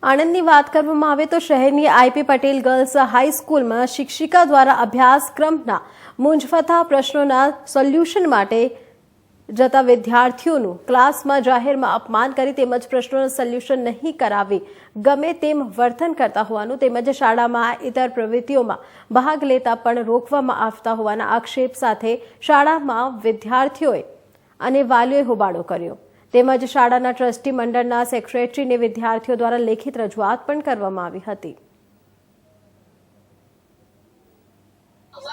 આણંદની વાત કરવામાં આવે તો શહેરની આઈપી પટેલ ગર્લ્સ હાઈસ્કૂલમાં શિક્ષિકા દ્વારા અભ્યાસક્રમના મૂંઝવતા પ્રશ્નોના સોલ્યુશન માટે જતા વિદ્યાર્થીઓનું ક્લાસમાં જાહેરમાં અપમાન કરી તેમજ પ્રશ્નોનું સોલ્યુશન નહીં કરાવી ગમે તેમ વર્તન કરતા હોવાનું તેમજ શાળામાં ઇતર પ્રવૃત્તિઓમાં ભાગ લેતા પણ રોકવામાં આવતા હોવાના આક્ષેપ સાથે શાળામાં વિદ્યાર્થીઓએ અને વાલીઓએ હોબાળો કર્યો તેમજ શાળાના ટ્રસ્ટી મંડળના સેક્રેટરીને વિદ્યાર્થીઓ દ્વારા લેખિત રજૂઆત પણ કરવામાં આવી હતી।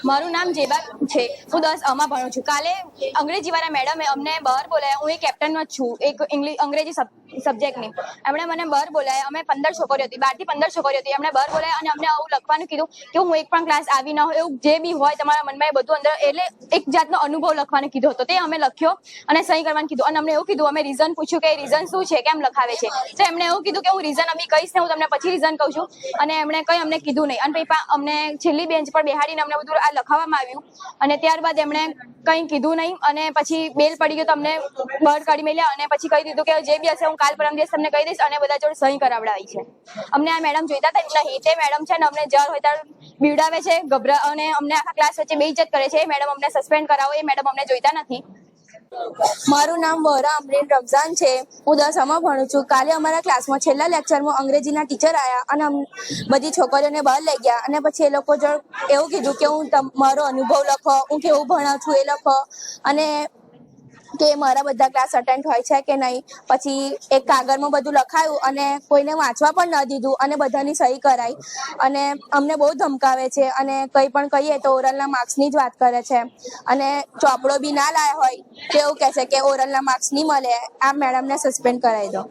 મારું નામ જેબા છે, હું 10 ભણું છું। કાલે અંગ્રેજી વાળા મેડમે અમને બહાર બોલાયા। હું એક કેપ્ટનમાં છું, એક અંગ્રેજી સબ્જેક્ટની। એમણે મને બહાર બોલાયા। અમે 15 છોકરીઓ હતી, 12 થી 15 છોકરીઓ હતી। એમણે બહાર બોલાયા અને અમને આવું લખવાનું કીધું કે હું એક પણ ક્લાસ આવી ન હોય, એવું જે બી હોય તમારા મનમાં એ બધું અંદર, એટલે એક જાતનો અનુભવ લખવાનું કીધો હતો। તે અમે લખ્યો અને સહી કરવાનું કીધું અને અમને એવું કીધું, અમે રીઝન પૂછ્યું કે રીઝન શું છે, કેમ લખાવે છે, તો એમણે એવું કીધું કે હું રીઝન અભી કહીશ ને હું તમને પછી રીઝન કહું છું, અને એમણે કંઈ અમને કીધું નહીં। અને પછી અમને છેલ્લી બેન્ચ પર બેહાડીને અમને બધું આ લખાવવામાં આવ્યું અને ત્યારબાદ એમણે કંઈ કીધું નહીં અને પછી બેલ પડી ગયો તો અમને બહાર કાઢી મેલ્યા અને પછી કહી દીધું કે જે બી હશે હું કાલ પરમ દિવસ તમને કહી દઈશ અને બધા જોડે સહી કરાવડાવી છે। અમને આ મેડમ જોઈતા હતા નહીં, તે મેડમ છે ને અમને જર હોય ત્યારે બીવડાવે છે, ગભરા અને અમને આખા ક્લાસ વચ્ચે બેઇજ્જત કરે છે। એ મેડમ અમને સસ્પેન્ડ કરાવો, એ મેડમ અમને જોઈતા નથી। મારું નામ વહરા અમરીન રમઝાન છે, હું 10 ભણું છું। કાલે અમારા ક્લાસમાં છેલ્લા લેક્ચરમાં અંગ્રેજીના ટીચર આવ્યા અને બધી છોકરીઓને બહાર લઈ ગયા અને પછી એ લોકો જો એવું કીધું કે હું મારો અનુભવ લખો, હું કેવું ભણાવું છું એ લખો અને કે મારા બધા ક્લાસ અટેન્ડ હોય છે કે નહીં। પછી એક કાગળમાં બધું લખાયું અને કોઈને વાંચવા પણ ન દીધું અને બધાની સહી કરાઈ અને અમને બહુ ધમકાવે છે અને કંઈ પણ કહીએ તો ઓરલના માર્ક્સની જ વાત કરે છે અને ચોપડો બી ના લાવ્યા હોય તો એવું કહે છે કે ઓરલના માર્ક્સ નહીં મળે, આ મેડમને સસ્પેન્ડ કરાવી દો।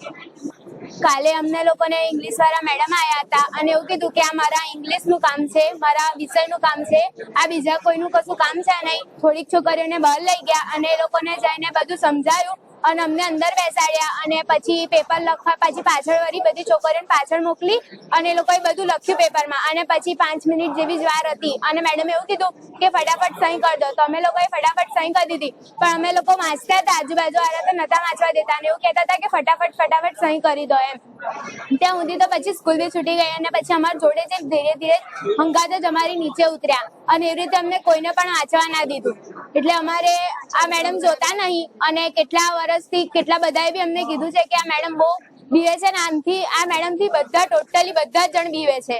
કાલે અમને લોકોને ઇંગ્લિશ વાળા મેડમ આવ્યા હતા અને એવું કીધું કે આ મારા ઇંગ્લિશનું કામ છે, મારા વિષયનું કામ છે, આ બીજા કોઈનું કશું કામ છે નહીં। થોડીક છોકરીઓને બહાર લઈ ગયા અને એ લોકોને જઈને બધું સમજાયું અને અમને અંદર બેસાડ્યા અને પછી પેપર લખવા પછી પાછળ વળી બધી છોકરીઓને પાછળ મોકલી અને એ લોકોએ બધું લખ્યું પેપરમાં અને પછી 5 મિનિટ જેવી જ વાર હતી અને મેડમે એવું કીધું કે ફટાફટ સહી કરી દો, તો અમે લોકોએ ફટાફટ સહી કરી દીધી। પણ અમે લોકો વાંચતા હતા, આજુબાજુ વાળા તો નતા વાંચવા દેતા અને એવું કહેતા હતા કે ફટાફટ સહી કરી દો એમ। ત્યાં સુધી તો પછી સ્કૂલ બી છૂટી ગઈ અને પછી અમારા જોડે જે ધીરે ધીરે હંગાત જ અમારી નીચે ઉતર્યા અને એવી રીતે અમને કોઈને પણ વાંચવા ના દીધું। એટલે અમારે આ મેડમ જોતા નહીં અને કેટલા વર્ષથી કેટલા બધાએ બી અમને કીધું છે કે આ મેડમ બહુ બીવે છે ને આમથી આ મેડમથી બધા ટોટલી બધા જ જણ બીવે છે।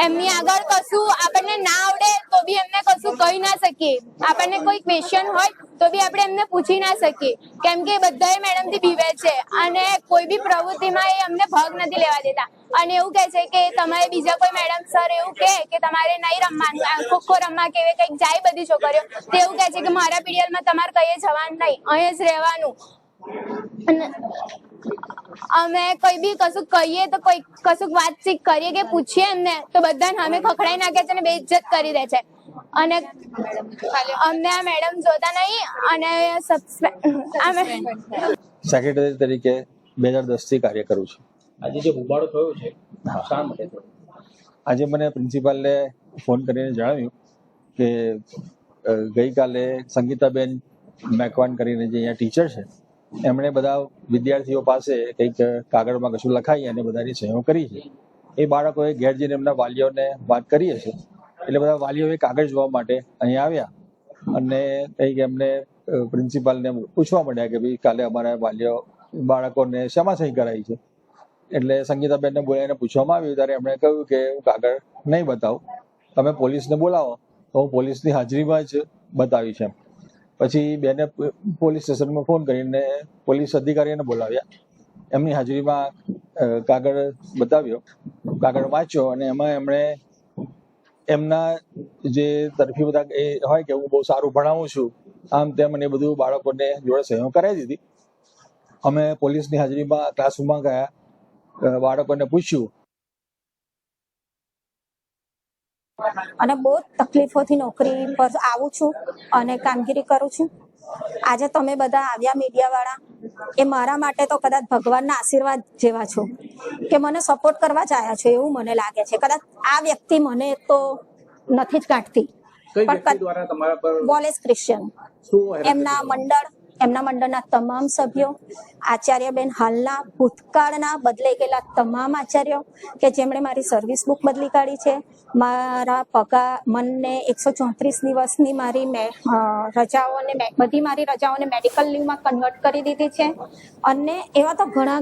એમની આગળ કશું આપણને ના આવડે તો બી એમને કશું કહી ના શકીએ, આપણને કોઈ ક્વેશ્ચન હોય તો બી આપણે એમને પૂછી ના શકીએ કેમ કે બધાએ મેડમથી બીવે છે અને કોઈ બી પ્રવૃત્તિમાં એ અમને ભાગ નથી લેવા દેતા અને એવું કહે છે કે તમારે બીજા કોઈ મેડમ સર એવું કહે કે તમારે નહીં રમવાનું, ખોખો રમવા કે કંઈક જાય બધી છોકરીઓ તો એવું કહે છે કે મારા પીરિયડમાં તમારે કઈ જવાનું નહીં, અહીં જ રહેવાનું। અમે કોઈ બી કશું કહીએ તો કોઈ કશું વાતચીત કરીએ કે પૂછીએ એમને તો બધાને સામે ખખડાઈ નાખે છે અને બેઇજ્જત કરી દે છે અને અમને આ મેડમ જોતા નહીં અને સેક્રેટરી તરીકે 2010 થી કાર્ય કરું છું। આજે જે હોબાળો થયો છે શા માટે થયો? આજે મને પ્રિન્સિપાલને ફોન કરીને જણાવ્યું કે ગઈકાલે સંગીતાબેન મેકવાન કરીને જે અહીંયા ટીચર છે એમણે બધા વિદ્યાર્થીઓ પાસે કંઈક કાગળમાં કશું લખાઈ અને બધાની સહીઓ કરી છે। એ બાળકોએ ઘેર જઈને એમના વાલીઓને વાત કરી હશે એટલે બધા વાલીઓએ કાગળ જોવા માટે અહીં આવ્યા અને કંઈક એમને પ્રિન્સિપાલને પૂછવા માંડ્યા કે ભાઈ કાલે અમારા વાલીઓ બાળકોને શેમાં સહી કરાઈ છે। એટલે સંગીતાબેનને બોલાવીને પૂછવામાં આવ્યું ત્યારે એમણે કહ્યું કે હું કાગળ નહીં બતાવું, તમે પોલીસને બોલાવો તો હું પોલીસની હાજરીમાં જ બતાવી છે। પછી બેને પોલીસ સ્ટેશનમાં ફોન કરીને પોલીસ અધિકારીને બોલાવ્યા, એમની હાજરીમાં કાગળ બતાવ્યો, કાગળ વાંચ્યો અને એમાં એમણે એમના જે તરફી બધા એ હોય કે હું બહુ સારું ભણાવું છું આમ તેમ અને બધું બાળકોને જોડે સહીઓ કરાવી દીધી। અમે પોલીસની હાજરીમાં ક્લાસરૂમમાં ગયા, બાળકોને પૂછ્યું અને બહુ તકલીફોથી નોકરી પર આવું છું અને કામગીરી કરું છું। આજે તમે બધા આવ્યા મીડિયા વાળા, એ મારા માટે તો કદાચ ભગવાનના આશીર્વાદ જેવા છો કે મને સપોર્ટ કરવા જ આવ્યા છો એવું મને લાગે છે। કદાચ આ વ્યક્તિ મને તો નથી જ કાઢતી પણ વોલેસ ક્રિશ્ચિયન એમના મંડળ એમના મંડળના તમામ સભ્યો, આચાર્યબેન હાલના ભૂતકાળના બદલાઈ ગયેલા તમામ આચાર્યો કે જેમણે મારી સર્વિસ બુક બદલી કાઢી છે, મારા પગાર મને 134 દિવસની મારી રજાઓને બધી મારી રજાઓને મેડિકલ લીવમાં કન્વર્ટ કરી દીધી છે અને એવા તો ઘણા